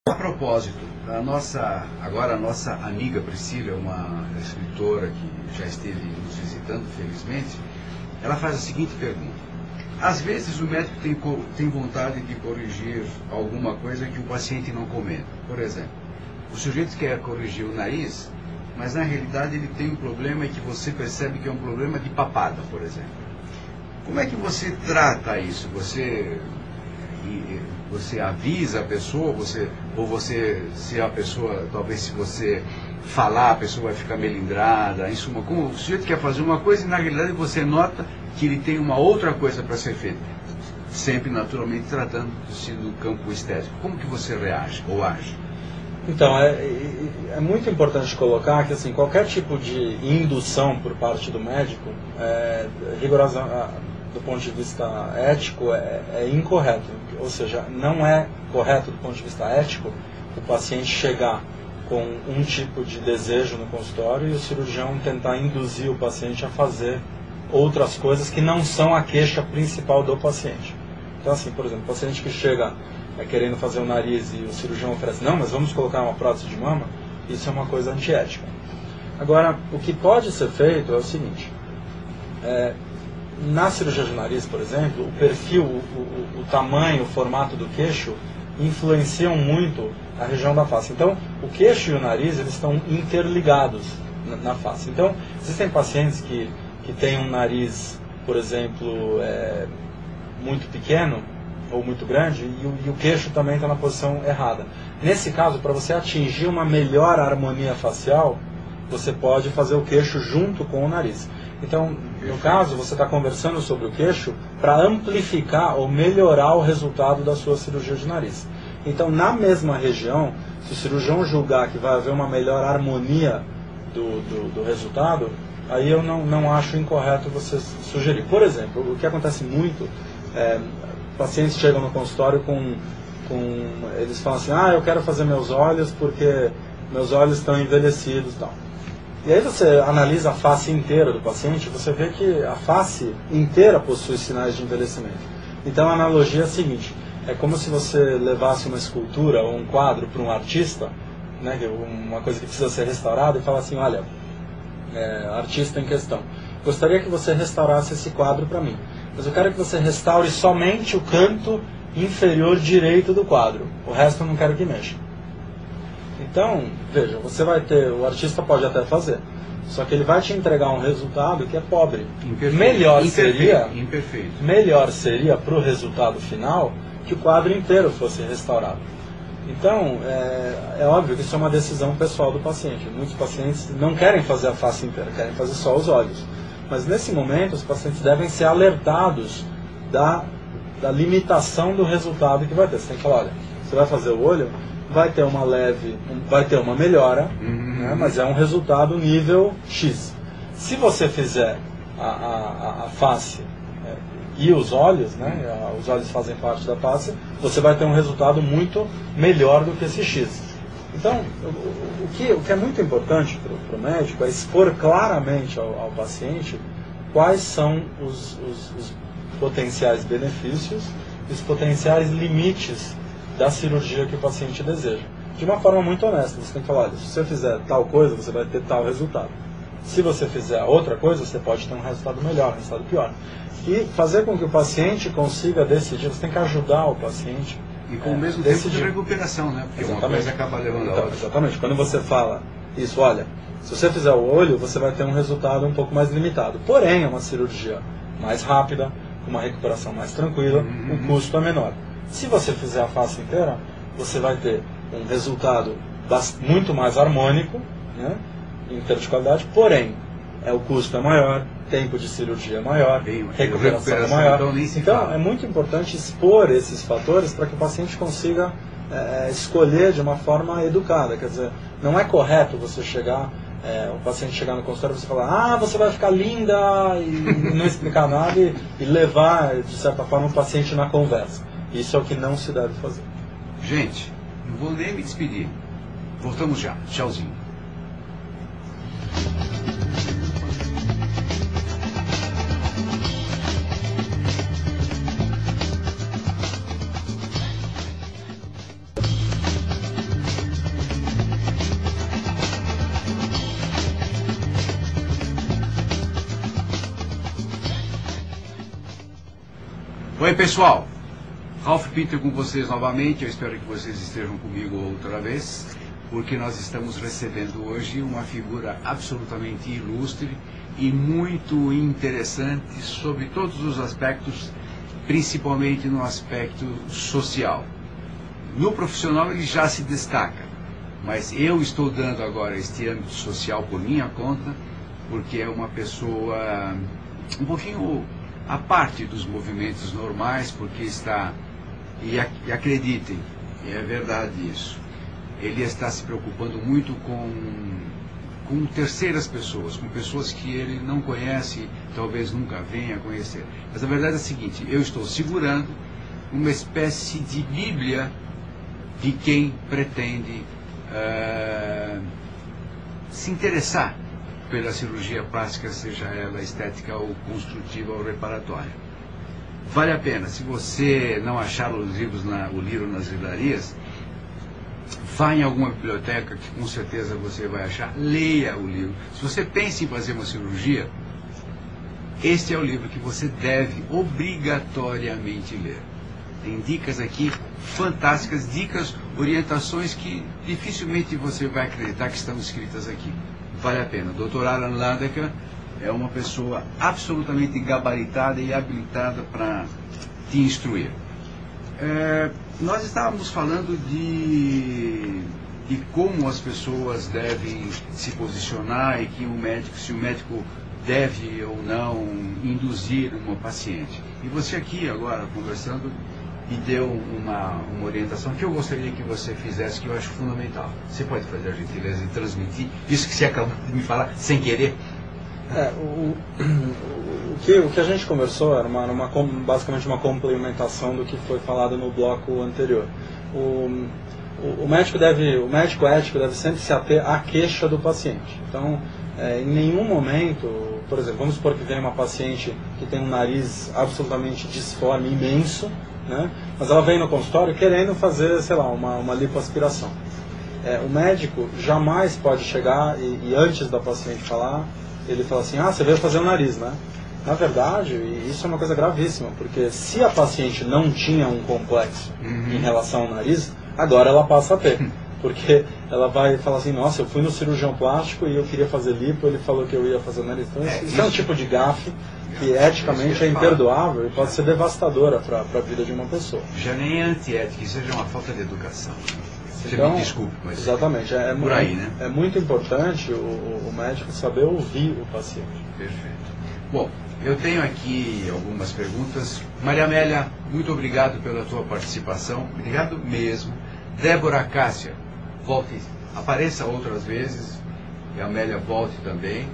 A propósito, agora a nossa amiga Priscila, uma escritora que já esteve nos visitando, felizmente, ela faz a seguinte pergunta. Às vezes o médico tem vontade de corrigir alguma coisa que o paciente não comenta. Por exemplo, o sujeito quer corrigir o nariz, mas na realidade ele tem um problema que você percebe que é um problema de papada, por exemplo. Como é que você trata isso? Você avisa a pessoa, se a pessoa, talvez se você falar, a pessoa vai ficar melindrada, em suma, como o sujeito quer fazer uma coisa e na realidade você nota que ele tem uma outra coisa para ser feita, sempre naturalmente tratando-se do campo estético. Como que você reage ou age? Então, é muito importante colocar que assim, qualquer tipo de indução por parte do médico, rigorosa, do ponto de vista ético, é incorreto. Ou seja, não é correto do ponto de vista ético o paciente chegar com um tipo de desejo no consultório e o cirurgião tentar induzir o paciente a fazer outras coisas que não são a queixa principal do paciente. Então, assim, por exemplo, o paciente que chega querendo fazer o nariz e o cirurgião oferece, não, mas vamos colocar uma prótese de mama, isso é uma coisa antiética. Agora, o que pode ser feito é o seguinte, na cirurgia de nariz, por exemplo, o perfil, o tamanho, o formato do queixo influenciam muito a região da face. Então, o queixo e o nariz, eles estão interligados na face. Então, existem pacientes que têm um nariz, por exemplo, muito pequeno ou muito grande e o queixo também está na posição errada. Nesse caso, para você atingir uma melhor harmonia facial, você pode fazer o queixo junto com o nariz. Então, no caso, você está conversando sobre o queixo para amplificar ou melhorar o resultado da sua cirurgia de nariz. Então, na mesma região, se o cirurgião julgar que vai haver uma melhor harmonia do resultado, aí eu não acho incorreto você sugerir. Por exemplo, o que acontece muito, pacientes chegam no consultório eles falam assim, eu quero fazer meus olhos porque meus olhos estão envelhecidos e tal. E aí você analisa a face inteira do paciente, você vê que a face inteira possui sinais de envelhecimento. Então a analogia é a seguinte, é como se você levasse uma escultura ou um quadro para um artista, né, uma coisa que precisa ser restaurada, e fala assim, olha, artista em questão, gostaria que você restaurasse esse quadro para mim, mas eu quero que você restaure somente o canto inferior direito do quadro, o resto eu não quero que mexa. Então, veja, você vai ter, o artista pode até fazer, só que ele vai te entregar um resultado que é pobre. Melhor seria para o resultado final que o quadro inteiro fosse restaurado. Então, é óbvio que isso é uma decisão pessoal do paciente. Muitos pacientes não querem fazer a face inteira, querem fazer só os olhos. Mas nesse momento, os pacientes devem ser alertados da limitação do resultado que vai ter. Você tem que falar, olha, você vai fazer o olho, vai ter uma melhora, né, mas é um resultado nível X. Se você fizer a face e os olhos, né, os olhos fazem parte da face, você vai ter um resultado muito melhor do que esse X. Então, o que é muito importante para o médico é expor claramente ao paciente quais são os potenciais benefícios e os potenciais limites da cirurgia que o paciente deseja. De uma forma muito honesta, você tem que falar, olha, se você fizer tal coisa, você vai ter tal resultado. Se você fizer outra coisa, você pode ter um resultado melhor, um resultado pior. E fazer com que o paciente consiga decidir, você tem que ajudar o paciente. E com o mesmo tempo de recuperação, né? Porque uma coisa acaba levando a outra. Exatamente. Quando você fala isso, olha, se você fizer o olho, você vai ter um resultado um pouco mais limitado. Porém, é uma cirurgia mais rápida, uma recuperação mais tranquila, o custo é menor. Se você fizer a face inteira, você vai ter um resultado muito mais harmônico, né, em termos de qualidade, porém, o custo é maior, tempo de cirurgia é maior, recuperação é maior. Então, é muito importante expor esses fatores para que o paciente consiga escolher de uma forma educada. Quer dizer, não é correto você chegar, o paciente chegar no consultório e você falar, você vai ficar linda, e não explicar nada e levar, de certa forma, o paciente na conversa. Isso é o que não se deve fazer. Gente, não vou nem me despedir. Voltamos já. Tchauzinho. Oi, pessoal. Ralph Peter com vocês novamente. Eu espero que vocês estejam comigo outra vez, porque nós estamos recebendo hoje uma figura absolutamente ilustre e muito interessante sobre todos os aspectos, principalmente no aspecto social. No profissional ele já se destaca, mas eu estou dando agora este âmbito social por minha conta, porque é uma pessoa um pouquinho à parte dos movimentos normais, porque está, e acreditem, é verdade isso, ele está se preocupando muito com terceiras pessoas, com pessoas que ele não conhece, talvez nunca venha a conhecer. Mas a verdade é a seguinte, eu estou segurando uma espécie de bíblia de quem pretende se interessar pela cirurgia plástica, seja ela estética ou construtiva ou reparatória. Vale a pena. Se você não achar o livro nas livrarias, vá em alguma biblioteca que com certeza você vai achar, leia o livro. Se você pensa em fazer uma cirurgia, este é o livro que você deve obrigatoriamente ler. Tem dicas aqui fantásticas, dicas, orientações que dificilmente você vai acreditar que estão escritas aqui. Vale a pena. O Dr. Alan Landecker é uma pessoa absolutamente gabaritada e habilitada para te instruir. Nós estávamos falando de como as pessoas devem se posicionar e que se o médico deve ou não induzir uma paciente. E você aqui agora conversando me deu uma orientação que eu gostaria que você fizesse, que eu acho fundamental. Você pode fazer a gentileza de transmitir isso que você acabou de me falar sem querer? O que a gente conversou era basicamente uma complementação do que foi falado no bloco anterior. O médico ético deve sempre se ater à queixa do paciente. Então, em nenhum momento, por exemplo, vamos supor que vem uma paciente que tem um nariz absolutamente disforme, imenso, né? Mas ela vem no consultório querendo fazer, sei lá, uma lipoaspiração. O médico jamais pode chegar e antes da paciente falar, ele fala assim, você veio fazer o nariz, né? Na verdade, isso é uma coisa gravíssima, porque se a paciente não tinha um complexo em relação ao nariz, agora ela passa a ter. Porque ela vai falar assim, nossa, eu fui no cirurgião plástico e eu queria fazer lipo, ele falou que eu ia fazer o nariz. Então isso é um tipo de gafe que eticamente é imperdoável e pode ser devastadora para a vida de uma pessoa. Já nem é antiética, isso já é uma falta de educação. Então, me desculpe, mas exatamente, por aí, né? É muito importante o médico saber ouvir o paciente. Perfeito. Bom, eu tenho aqui algumas perguntas. Maria Amélia, muito obrigado pela tua participação. Obrigado mesmo. Débora Cássia, volte, apareça outras vezes. E a Amélia volte também.